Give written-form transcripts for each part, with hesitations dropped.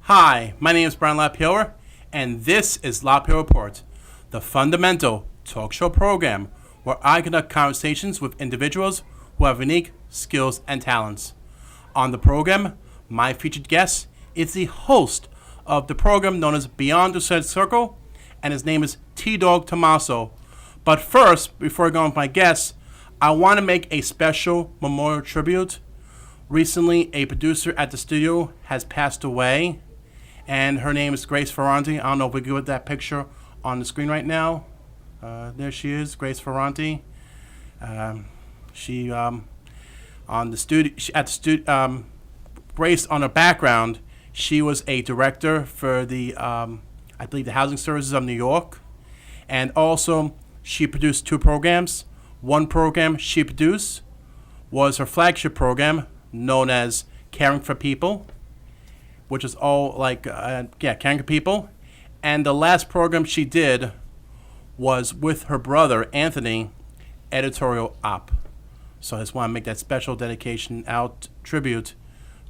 Hi, my name is Brian LaPayower, and this is LaPayower Report, the fundamental talk show program where I conduct conversations with individuals who have unique skills and talents. On the program, my featured guest is the host of the program known as Beyond the Red Circle, and his name is T-Dog Tomasio. But first, before I go on with my guests, I want to make a special memorial tribute. Recently, a producer at the studio has passed away, and her name is Grace Ferranti. I don't know if we can get that picture on the screen right now. There she is, Grace Ferranti. She on the studio at the studio. Grace, on her background, she was a director for the I believe the Housing Services of New York, and also she produced two programs. One program she produced was her flagship program known as Caring for People, which is all like, caring for people. And the last program she did was with her brother, Anthony, editorial op. So I just want to make that special dedication out tribute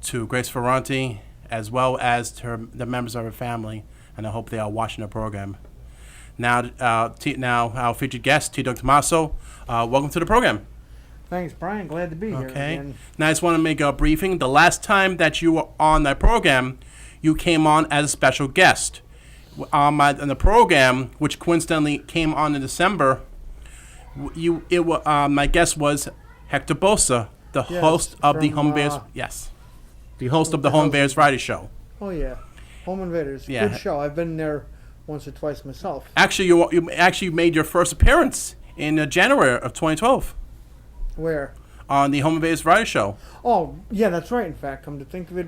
to Grace Ferranti, as well as to the members of her family, and I hope they are watching the program. Now, our featured guest, T-Dog Tomasio, welcome to the program. Thanks, Brian. Glad to be here again. Now, I just want to make a briefing. The last time that you were on that program, you came on as a special guest. On the program, which coincidentally came on in December, my guest was Hector Bosa, the host of the Home Bears. The host of the Home Bears Friday show. Oh yeah, Home Invaders. Yeah. Good show. I've been there once or twice myself. Actually, you actually made your first appearance in January of 2012. Where? On the Home Invaders Friday show. Oh yeah, that's right. In fact, come to think of it,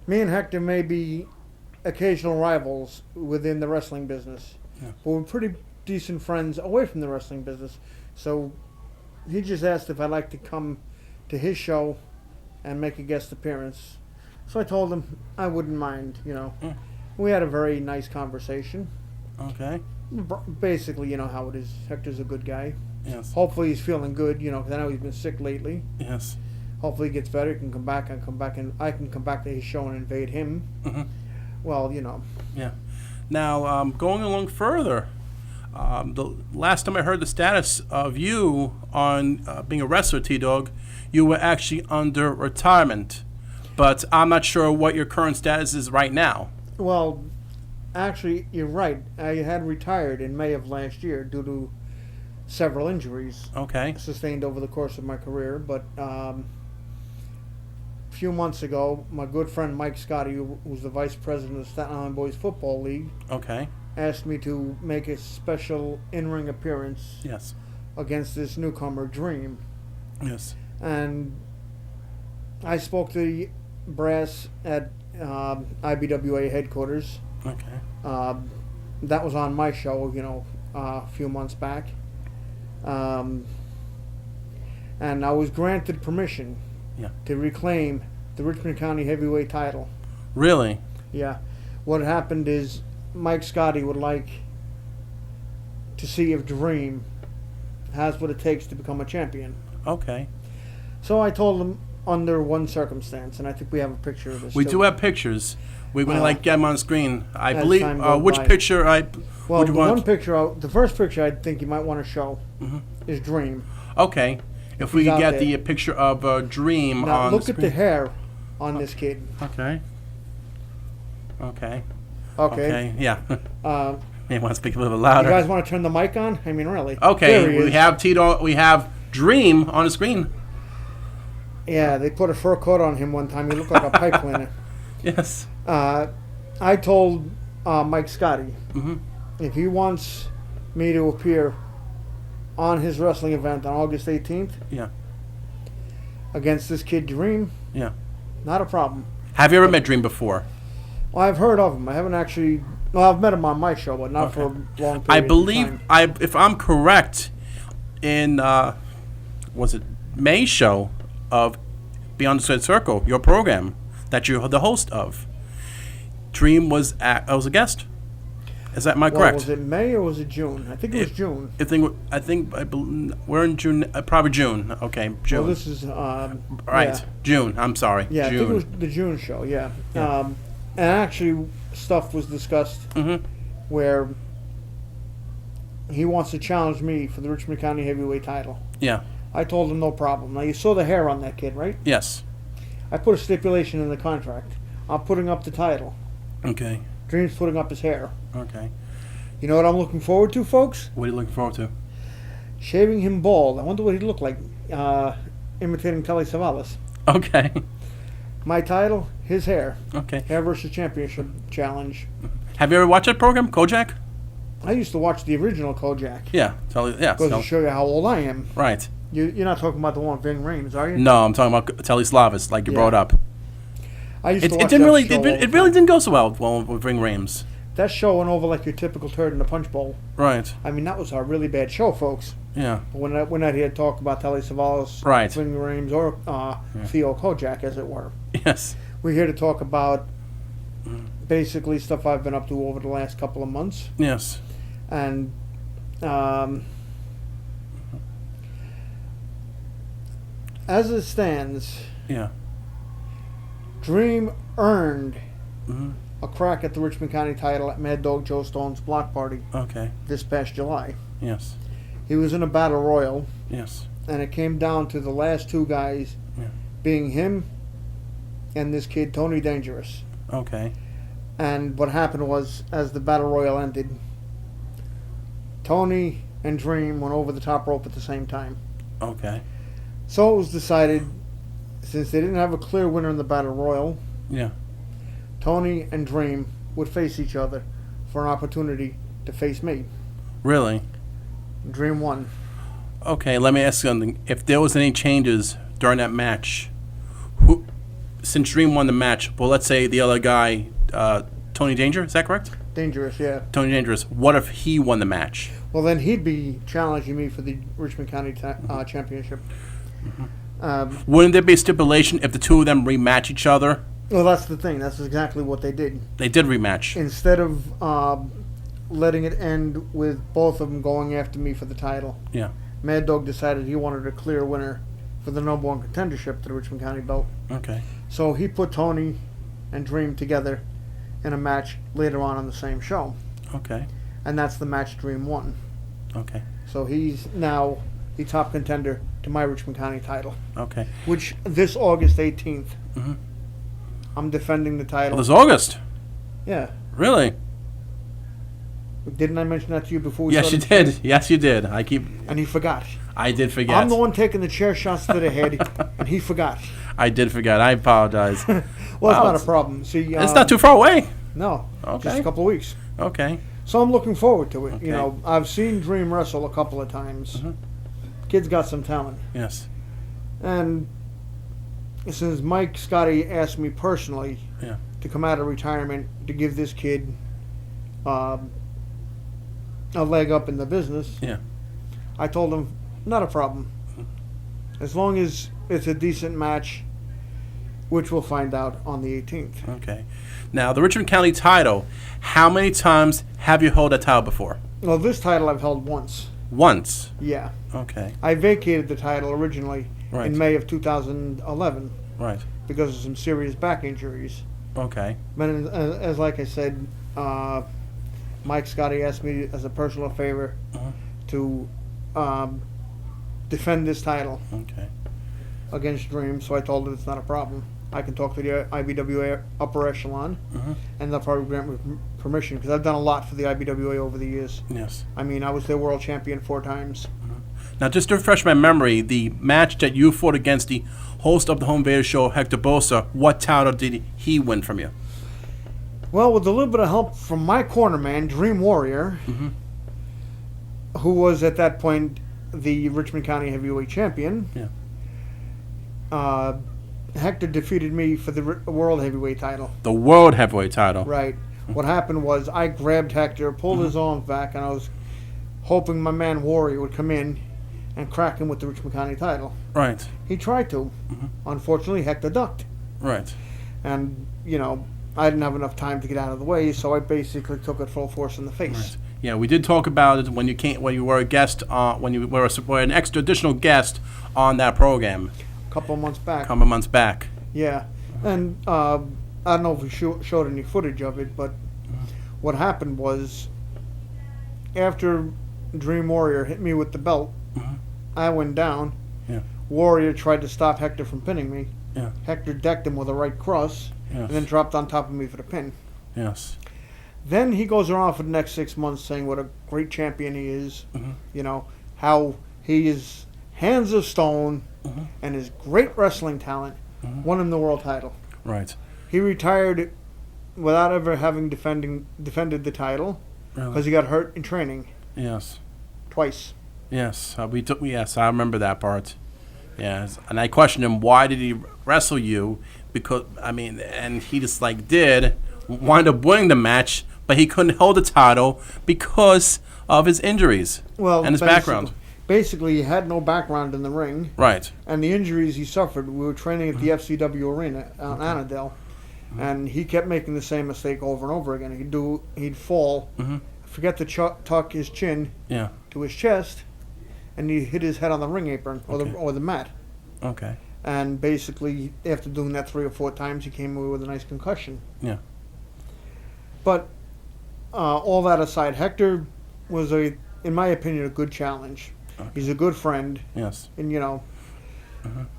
me and Hector may be occasional rivals within the wrestling business, but we're pretty decent friends away from the wrestling business. So he just asked if I'd like to come to his show and make a guest appearance. So I told him I wouldn't mind, We had a very nice conversation. Okay. Basically, you know how it is. Hector's a good guy. Yes. Hopefully he's feeling good, because I know he's been sick lately. Yes. Hopefully he gets better, he can come back, and I can come back to his show and invade him. Mm-hmm. Well, Yeah. Now, going along further, the last time I heard the status of you on being a wrestler, T-Dog, you were actually under retirement. But I'm not sure what your current status is right now. Well, actually, you're right. I had retired in May of last year due to several injuries sustained over the course of my career. But a few months ago, my good friend Mike Scotti, who's the vice president of the Staten Island Boys Football League, asked me to make a special in-ring appearance against this newcomer, Dream. Yes. And I spoke to the brass at IBWA headquarters. Okay. That was on my show, a few months back. And I was granted permission to reclaim the Richmond County heavyweight title. Really? Yeah. What happened is Mike Scotti would like to see if Dream has what it takes to become a champion. Okay. So I told him under one circumstance, and I think we have a picture of this. We do have pictures. We're going to get them on screen. I believe. Which by. Picture? The first picture I think you might want to show is Dream. Okay. If we could get the picture of Dream now, on look the screen. at the hair on this kid. Okay. Yeah. You want to speak a little louder? You guys want to turn the mic on? I mean, really. Okay. We have Tito. We have Dream on the screen. Yeah, they put a fur coat on him one time. He looked like a pipe cleaner. Yes. I told Mike Scotti if he wants me to appear on his wrestling event on August 18th against this kid Dream, not a problem. Have you ever met Dream before? Well, I've heard of him. I haven't actually... Well, I've met him on my show, but not for a long period I believe, if I'm correct, in, was it May's show of Beyond the Red Circle, your program that you're the host of, Dream was a guest. Is that correct? Was it May or was it June? I think it was June. We're in June. Probably June. Okay, June. Well, this is right. Yeah. June. I'm sorry. Yeah, June. I think it was the June show. Yeah. And actually, stuff was discussed where he wants to challenge me for the Richmond County heavyweight title. Yeah. I told him no problem. Now you saw the hair on that kid, right? Yes. I put a stipulation in the contract. I'm putting up the title. Okay. Dream's putting up his hair. Okay. You know what I'm looking forward to, folks? What are you looking forward to? Shaving him bald. I wonder what he'd look like, imitating Telly Savalas. Okay. My title, his hair. Okay. Hair versus championship challenge. Have you ever watched that program, Kojak? I used to watch the original Kojak. Yeah. Goes to show you how old I am. Right. You're not talking about the one with Ving Rhames, are you? No, I'm talking about Telly Savalas, like you brought up. I used to watch it really didn't go so well with Ving Rhames. That show went over like your typical turd in the punch bowl. Right. I mean, that was a really bad show, folks. Yeah. We're not here to talk about Telly Savalas, right. Ving Rhames, or Theo Kojak, as it were. Yes. We're here to talk about basically stuff I've been up to over the last couple of months. Yes. And as it stands, Dream earned a crack at the Richmond County title at Mad Dog Joe Stone's block party. Okay. This past July. Yes. He was in a battle royal. Yes. And it came down to the last two guys being him and this kid, Tony Dangerous. Okay. And what happened was, as the battle royal ended, Tony and Dream went over the top rope at the same time. Okay. So it was decided, since they didn't have a clear winner in the battle royal, Tony and Dream would face each other for an opportunity to face me. Really? Dream won. Okay, let me ask you something. If there was any changes during that match, since Dream won the match, well, let's say the other guy, Tony Danger, is that correct? Dangerous, yeah. Tony Dangerous. What if he won the match? Well, then he'd be challenging me for the Richmond County championship. Wouldn't there be a stipulation if the two of them rematch each other? Well, that's the thing. That's exactly what they did. They did rematch. Instead of letting it end with both of them going after me for the title. Yeah. Mad Dog decided he wanted a clear winner for the number one contendership to the Richmond County belt. Okay. So he put Tony and Dream together in a match later on the same show. Okay. And that's the match Dream won. Okay. So he's now the top contender to my Richmond County title. Okay. Which this August 18th, I'm defending the title. Well, this August? Yeah. Really? Didn't I mention that to you before we started? Yes, you did. Yes, you did. And he forgot. I did forget. I'm the one taking the chair shots to the head, and he forgot. I did forget. I apologize. Well, it's not a problem. See, it's not too far away. No. Okay. Just a couple of weeks. Okay. So I'm looking forward to it. Okay. You know, I've seen Dream wrestle a couple of times. Kid's got some talent. Yes. And since Mike Scotty asked me personally to come out of retirement to give this kid a leg up in the business, I told him, not a problem. As long as it's a decent match, which we'll find out on the 18th. Okay. Now, the Richmond County title, how many times have you held that title before? Well, this title I've held once. Once? Yeah. Okay. I vacated the title originally in May of 2011. Right. Because of some serious back injuries. Okay. But as like I said, Mike Scotty asked me as a personal favor to defend this title against Dream, so I told him it's not a problem. I can talk to the IBWA upper echelon, and they'll probably grant me permission, because I've done a lot for the IBWA over the years. Yes. I mean, I was their world champion 4 times. Now, just to refresh my memory, the match that you fought against the host of the Home Invader show, Hector Bosa, what title did he win from you? Well, with a little bit of help from my corner man, Dream Warrior, who was at that point the Richmond County Heavyweight Champion. Yeah. Hector defeated me for the World Heavyweight title. The World Heavyweight title. Right. What happened was I grabbed Hector, pulled his arms back, and I was hoping my man Warrior would come in and crack him with the Richmond County title. Right. He tried to. Unfortunately, Hector ducked. Right. And, you know, I didn't have enough time to get out of the way, so I basically took it full force in the face. Right. Yeah, we did talk about it when you were a guest, when you were an extra additional guest on that program. A couple months back. Yeah, and I don't know if we showed any footage of it, but what happened was after Dream Warrior hit me with the belt, I went down. Yeah. Warrior tried to stop Hector from pinning me. Yeah. Hector decked him with a right cross, and then dropped on top of me for the pin. Yes. Then he goes around for the next 6 months saying what a great champion he is. You know, how he is hands of stone and his great wrestling talent won him the world title. Right. He retired without ever having defended the title because he got hurt in training. Yes. Twice. Yes. Yes, I remember that part. Yes. And I questioned him, why did he wrestle you? Because, and he just wind up winning the match, but he couldn't hold the title because of his injuries and his background. Basically, he had no background in the ring. Right. And the injuries he suffered, we were training at the FCW arena on Annandale, and he kept making the same mistake over and over again. He'd fall, forget to tuck his chin to his chest, and he hit his head on the ring apron or the mat. Okay. And basically, after doing that 3 or 4 times, he came away with a nice concussion. Yeah. But all that aside, Hector was, in my opinion, a good challenge. Okay. He's a good friend. Yes. And,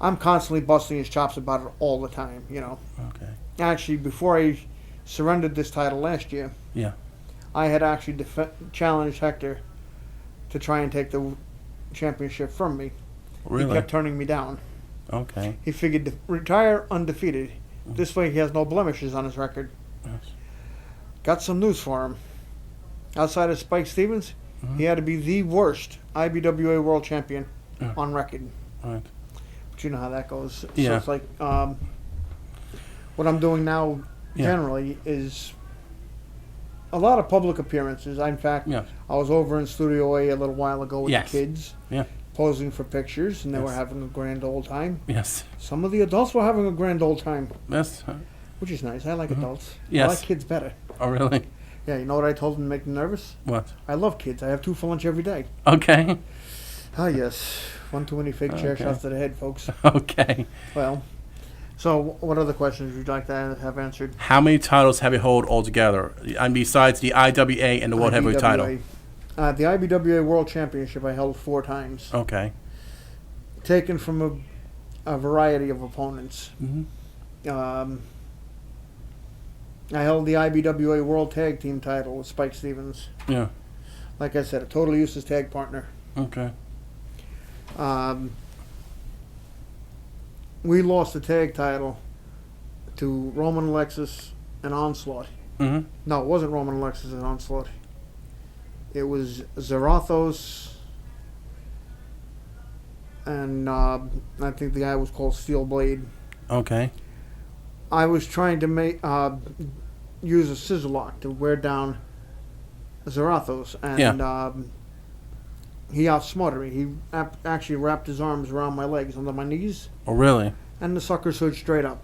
I'm constantly busting his chops about it all the time, Okay. Actually, before I surrendered this title last year, I had actually challenged Hector to try and take the championship from me. Really? He kept turning me down. Okay. He figured to retire undefeated. This way he has no blemishes on his record. Yes. Got some news for him. Outside of Spike Stevens, he had to be the worst IBWA World Champion on record. Right. But you know how that goes. Yeah. So it's like what I'm doing now generally is a lot of public appearances. In fact, I was over in Studio A little while ago with the kids, posing for pictures, and they were having a grand old time. Yes. Some of the adults were having a grand old time. Yes. Which is nice. I like adults. Yes. I like kids better. Oh, really? Yeah, you know what I told them to make them nervous? What? I love kids. I have 2 for lunch every day. Okay. Ah, yes. One too many fake chair shots to the head, folks. Okay. Well, so what other questions would you like to have answered? How many titles have you held altogether? And besides the IWA and the World Heavyweight title? The IBWA World Championship I held 4 times. Okay. Taken from a variety of opponents. I held the IBWA World Tag Team title with Spike Stevens. Yeah. Like I said, a totally useless tag partner. Okay. We lost the tag title to Roman Alexis and Onslaught. No, it wasn't Roman Alexis and Onslaught. It was Zarathos, and I think the guy was called Steel Blade. Okay. I was trying to use a scissor lock to wear down Zarathos, and he outsmarted me. He actually wrapped his arms around my legs under my knees. Oh, really? And the sucker stood straight up.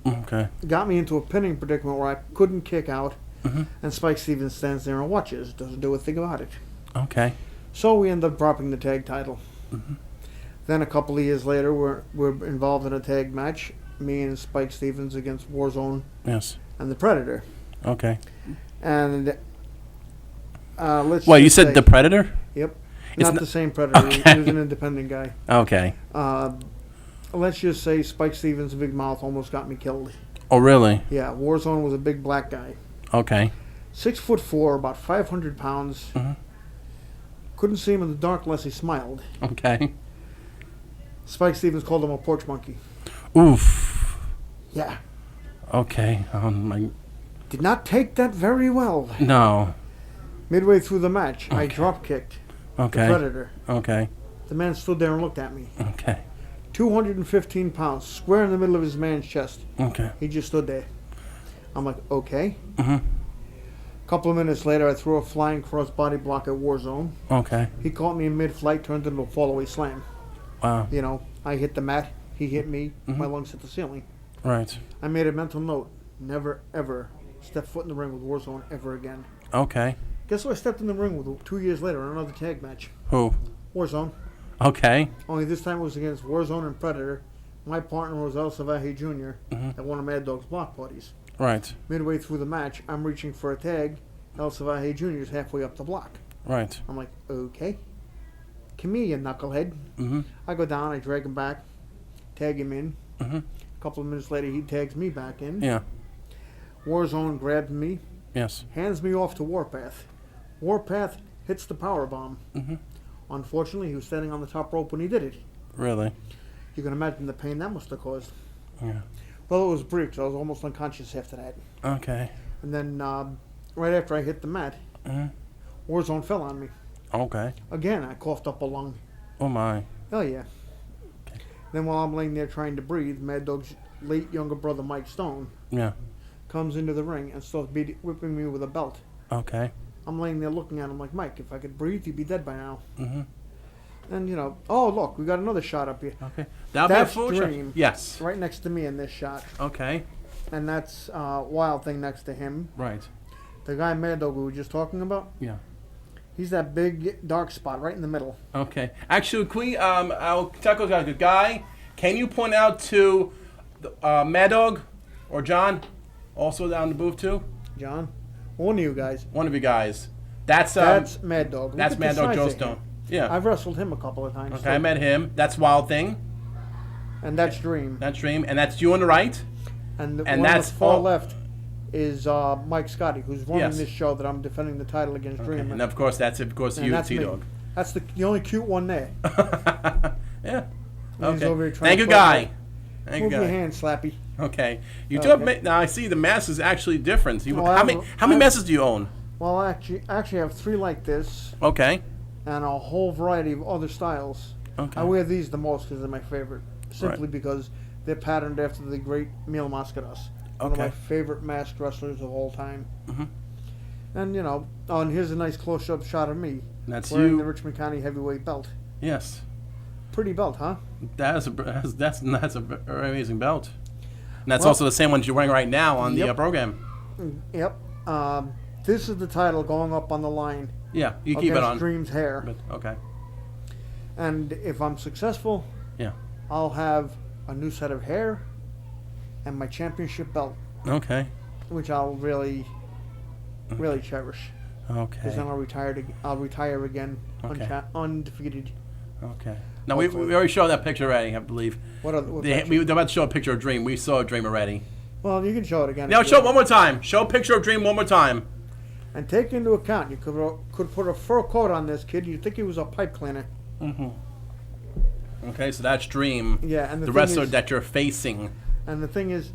Okay. Got me into a pinning predicament where I couldn't kick out, and Spike Stevens stands there and watches. Doesn't do a thing about it. Okay. So we end up dropping the tag title. Then a couple of years later, we're involved in a tag match. Me and Spike Stevens against Warzone. Yes. And the Predator. Okay. And you said the Predator? Yep. Not the same Predator. Okay. He was an independent guy. Okay. Let's just say Spike Stevens' big mouth almost got me killed. Oh, really? Yeah. Warzone was a big black guy. Okay. 6'4", about 500 pounds. Couldn't see him in the dark unless he smiled. Okay. Spike Stevens called him a porch monkey. Oof. Yeah. Okay. Did not take that very well. No. Midway through the match, I drop kicked the Predator. Okay. The man stood there and looked at me. Okay. 215 pounds, square in the middle of his man's chest. Okay. He just stood there. I'm like, okay. A couple of minutes later, I threw a flying cross body block at Warzone. Okay. He caught me in mid-flight, turned into a fall-away slam. Wow. I hit the mat. He hit me. My lungs hit the ceiling. Right. I made a mental note. never, ever step foot in the ring with Warzone ever again. Okay. Guess who I stepped in the ring with 2 years later in another tag match? Who? Warzone. Okay. Only this time it was against Warzone and Predator. My partner was El Salvaje Jr. At one of Mad Dog's block parties. Right. Midway through the match, I'm reaching for a tag. El Salvaje Jr. is halfway up the block. Right. I'm like, okay. Come here, you knucklehead. I go down, I drag him back, tag him in. A couple of minutes later, he tags me back in. Yeah. Warzone grabs me. Yes. Hands me off to Warpath. Warpath hits the power bomb. Unfortunately, he was standing on the top rope when he did it. Really? You can imagine the pain that must have caused. Yeah. Well, it was brief, so I was almost unconscious after that. Okay. And then, right after I hit the mat, Warzone fell on me. Okay. Again, I coughed up a lung. Oh, my. Oh, yeah. Okay. Then while I'm laying there trying to breathe, Mad Dog's late younger brother, Mike Stone, comes into the ring and starts whipping me with a belt. Okay. I'm laying there looking at him like, Mike, if I could breathe, you'd be dead by now. And, you know, oh, look, we got another shot up here. Okay. That's Dream. Yes. Right next to me in this shot. Okay. And that's Wild Thing next to him. Right. The guy Mad Dog we were just talking about. Yeah. He's that big dark spot right in the middle. Okay. Actually, can we, our Taco's got a good guy. Can you point out to Mad Dog or John, also down the booth too? John? One of you guys. One of you guys. That's Mad Dog. That's Mad Dog Joe Stone. Yeah. I've wrestled him a couple of times. Okay, so I met him. That's Wild Thing. And that's Dream. That's Dream. And that's you on the right. And one on the far left is Mike Scotty, who's running this show that I'm defending the title against Dream. And of course, that's you, T-Dog. That's the only cute one there. Yeah. Okay. Over here thank you, guy. Move your hand, Slappy. Okay. You do have, now I see the mask is actually different. How many masks do you own? Well, I actually have 3 like this. Okay. And a whole variety of other styles. Okay. I wear these the most because they're my favorite. Simply because they're patterned after the great Mil Mascaras. One of my favorite masked wrestlers of all time. And, you know, and here's a nice close-up shot of me. That's wearing the Richmond County heavyweight belt. Yes. Pretty belt, huh? That's a very amazing belt. And that's also the same one you're wearing right now on the program. Yep. This is the title going up on the line. Yeah, you keep it on. Dream's hair. But, okay. And if I'm successful, I'll have a new set of hair and my championship belt. Okay. Which I'll really cherish. Okay. Because then I'll retire again, undefeated. Okay. Now we already showed that picture already, I believe. What they're about to show a picture of Dream. We saw a Dream already. Well, you can show it again. Now show it one more time. Show a picture of Dream one more time. And take into account, you could put a fur coat on this kid. You'd think he was a pipe cleaner. Okay, so that's Dream. Yeah, and the wrestler that you're facing. And the thing is,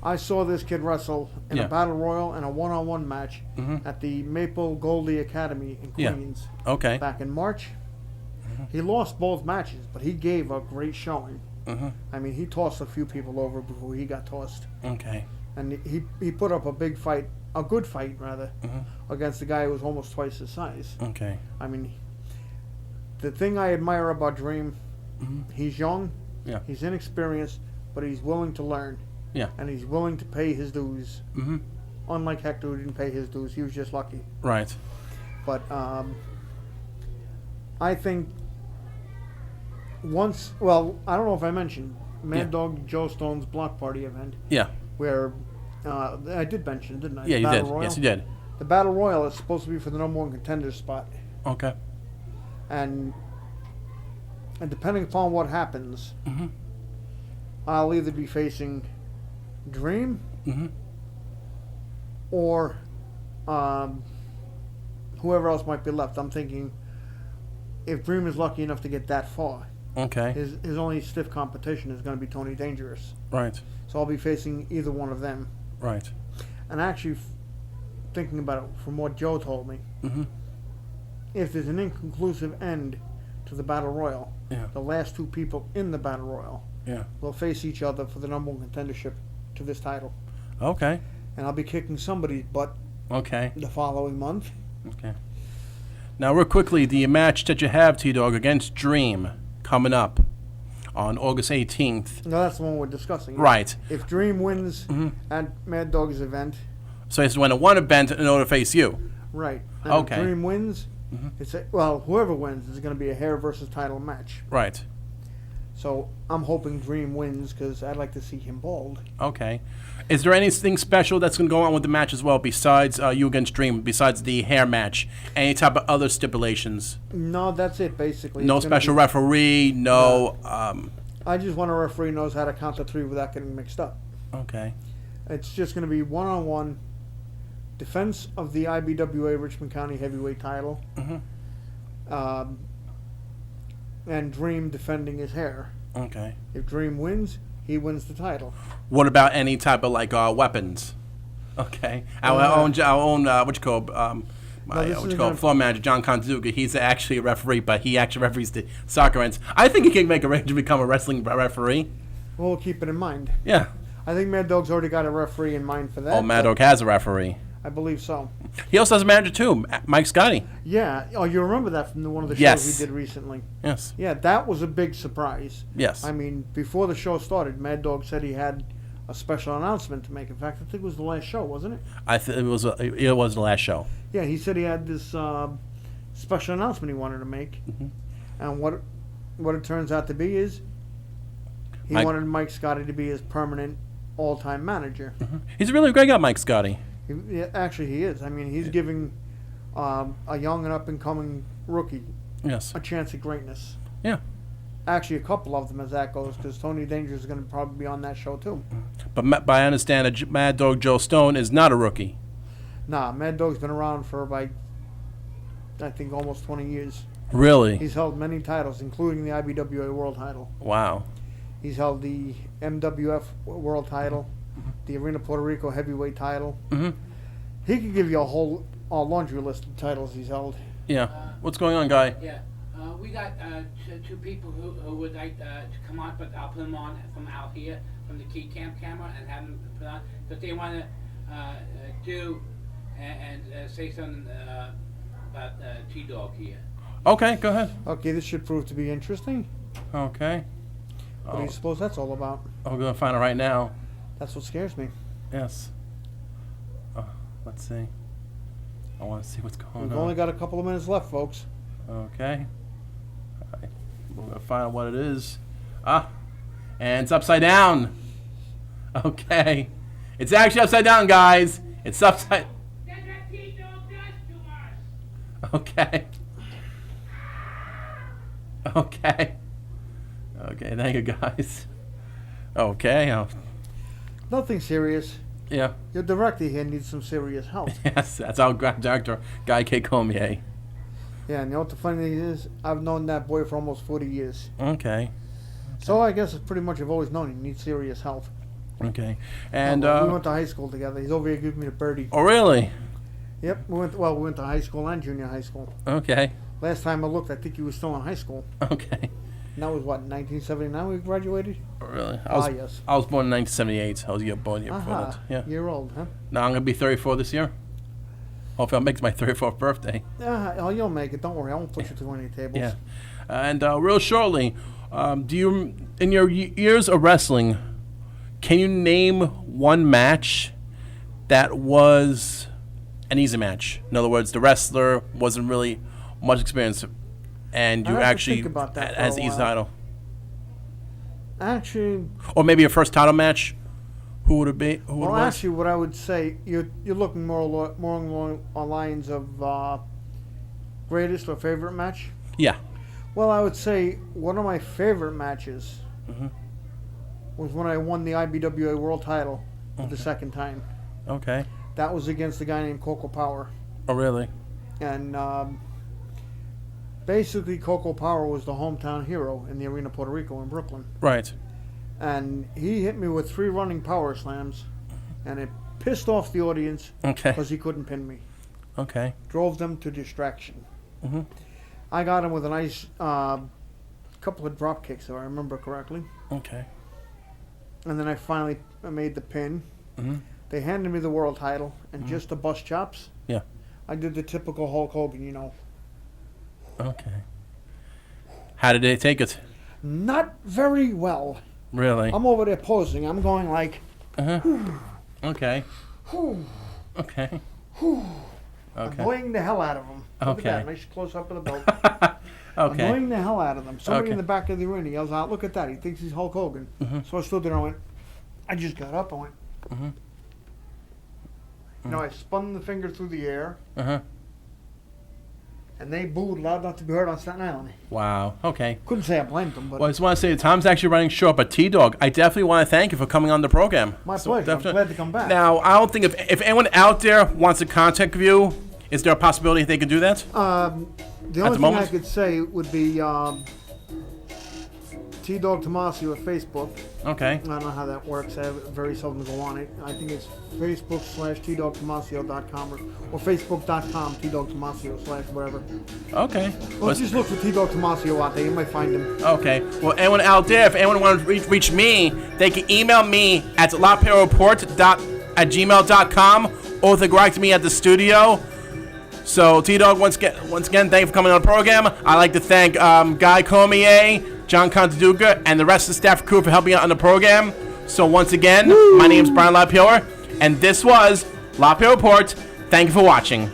I saw this kid wrestle in a battle royal and a one-on-one match at the Maple Goldie Academy in Queens. Okay. Back in March. He lost both matches, but he gave a great showing. I mean, he tossed a few people over before he got tossed. Okay. And he put up a big fight, a good fight rather, against a guy who was almost twice his size. Okay. I mean, the thing I admire about Dream, he's young, he's inexperienced, but he's willing to learn. Yeah. And he's willing to pay his dues. Unlike Hector, who didn't pay his dues, he was just lucky. Right. But I think once, well, I don't know if I mentioned Mad Dog Joe Stone's block party event. Yeah. Where I did mention, didn't I? Yeah, you did. Royal. Yes, you did. The Battle Royal is supposed to be for the #1 contender spot. Okay. And depending upon what happens, I'll either be facing Dream or whoever else might be left. I'm thinking if Dream is lucky enough to get that far, his only stiff competition is going to be Tony Dangerous. Right. So I'll be facing either one of them. Right. And actually, thinking about it from what Joe told me, if there's an inconclusive end to the Battle Royal, the last 2 people in the Battle Royal will face each other for the #1 contendership to this title. Okay. And I'll be kicking somebody's butt the following month. Okay. Now, real quickly, the match that you have, T-Dog, against Dream coming up. on August 18th. No, that's the one we're discussing. Right. If Dream wins at Mad Dog's event. So it's when one event in order to face you. Right. And Okay. if Dream wins, whoever wins is going to be a hair versus title match. Right. So I'm hoping Dream wins because I'd like to see him bald. Okay. Is there anything special that's going to go on with the match as well besides you against Dream, besides the hair match? Any type of other stipulations? No, that's it basically. No special referee, no... I just want a referee who knows how to count to 3 without getting mixed up. Okay. It's just going to be one-on-one defense of the IBWA Richmond County Heavyweight title. And Dream defending his hair. Okay. If Dream wins, he wins the title. What about any type of weapons? Okay. Our own floor manager John Konzuga, he's actually a referee, but he actually referees the soccer ends. I think he can make a range to become a wrestling referee. We'll keep it in mind. Yeah. I think Mad Dog's already got a referee in mind for that. Oh, Mad Dog has a referee. I believe so. He also has a manager too, Mike Scotty. Yeah. Oh, you remember that from one of the shows we did recently? Yes. Yeah, that was a big surprise. Yes. I mean, before the show started, Mad Dog said he had a special announcement to make. In fact, I think it was the last show, wasn't it? I think it was the last show. Yeah, he said he had this special announcement he wanted to make, and what it turns out to be is he wanted Mike Scotty to be his permanent all-time manager. He's a really great guy, Mike Scotty. Actually, he is. I mean, he's giving a young and up-and-coming rookie a chance at greatness. Yeah. Actually, a couple of them as that goes, because Tony Danger is going to probably be on that show too. But I understand that Mad Dog Joe Stone is not a rookie. Nah, Mad Dog's been around for I think almost 20 years. Really? He's held many titles, including the IBWA World title. Wow. He's held the MWF World title, the Arena Puerto Rico Heavyweight title. He could give you a laundry list of titles he's held. Yeah. What's going on, Guy? Yeah. We got two people who would like to come on, but I'll put them on from out here, from the key cam camera, and have them put on, because they want to do and say something about T-Dog here. Okay, go ahead. Okay, this should prove to be interesting. Okay. What do you suppose that's all about? I'm going to find it right now. That's what scares me. Yes. Let's see. I want to see what's going on. We've only got a couple of minutes left, folks. Okay. All right. We're going to find out what it is. And it's upside down. Okay. It's actually upside down, guys. It's upside... That's what T-Dog does to us. Okay. Okay. Okay, thank you, guys. Okay. Nothing serious. Yeah. Your director here needs some serious help. Yes, that's our director, Guy K. Comier. Yeah, and you know what the funny thing is? I've known that boy for almost 40 years. Okay. So I guess it's pretty much I've always known he needs serious help. Okay. And we went to high school together. He's over here giving me the birdie. Oh, really? Yep. We went to high school and junior high school. Okay. Last time I looked, I think he was still in high school. Okay. And that was what, 1979 we graduated? Really? Yes. I was born in 1978. I was born year before that. Yeah. Year old, huh? Now I'm going to be 34 this year. Hopefully I'll make my 34th birthday. Yeah, you'll make it. Don't worry. I won't push you through any tables. Yeah. And real shortly, do you, in your years of wrestling, can you name one match that was an easy match? In other words, the wrestler wasn't really much experience, and you actually has the easy title. Actually, or maybe your first title match. Who would it be? Well, actually, what I would say, you're looking more along the lines of greatest or favorite match. Yeah. Well, I would say one of my favorite matches was when I won the IBWA World title for the second time. Okay. That was against a guy named Coco Power. Oh, really? And basically, Coco Power was the hometown hero in the Arena Puerto Rico in Brooklyn. Right. And he hit me with 3 running power slams, and it pissed off the audience because he couldn't pin me. Okay. Drove them to distraction. I got him with a nice couple of drop kicks, if I remember correctly. Okay. And then I finally made the pin. They handed me the world title, and just to bust chops, I did the typical Hulk Hogan, you know. Okay. How did they take it? Not very well. Really? I'm over there posing. I'm going like. Okay. Okay. Annoying the hell out of them. Look at that. Nice close up of the belt. Okay. Annoying the hell out of them. Somebody in the back of the arena yells out, "Look at that! He thinks he's Hulk Hogan." So I stood there and I went. I just got up. I went. I spun the finger through the air. And they booed loud enough to be heard on Staten Island. Wow. Okay. Couldn't say I blamed them, but... Well, I just want to say, time's actually running short, but T-Dog, I definitely want to thank you for coming on the program. My pleasure. I'm glad to come back. Now, I don't think if anyone out there wants to contact you, is there a possibility they can do that? The only thing I could say would be T-Dog Tomasio at Facebook. Okay. I don't know how that works. I very seldom go on it. I think it's Facebook/TDogTomasio.com or Facebook.com TDogTomasio/whatever. Okay. Well, just look for T-Dog Tomasio out there. You might find him. Okay. Well, anyone out there, if anyone wants to reach me, they can email me at lapayowreport@gmail.com or they can write to me at the studio. So, T-Dog, once again, thank you for coming on the program. I'd like to thank Guy Cormier, John Contaduca, and the rest of the staff crew for helping out on the program. So, once again, my name is Brian LaPayower, and this was LaPayower Report. Thank you for watching.